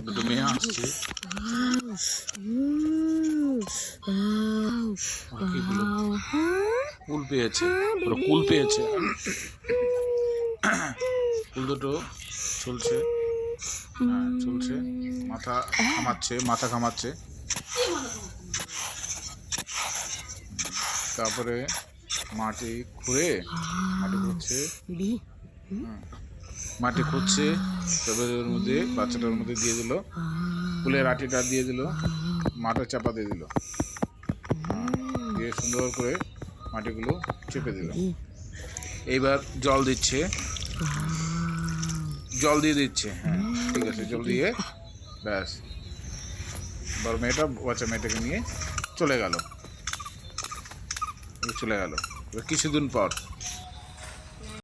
দুটো মেয়ে আসছে। কুল পেয়েছে, কুল পেয়েছে। কুল দুটো চলছে, চলছে, মাথা ঘামাচ্ছে। তারপরে মাটি খুঁড়ছে, তারপরে ওর মধ্যে বাচ্চাটার মধ্যে দিয়ে দিল, কুলের আটিটা দিয়ে দিল, মাটা চাপা দিয়ে দিল, দিয়ে সুন্দর করে মাটিগুলো চেপে দিল। এইবার জল দিয়ে দিচ্ছে। হ্যাঁ, ঠিক আছে, জল দিয়ে ব্যাস বড় বাচ্চা মেয়েটাকে নিয়ে চলে গেল। কিছুদিন পর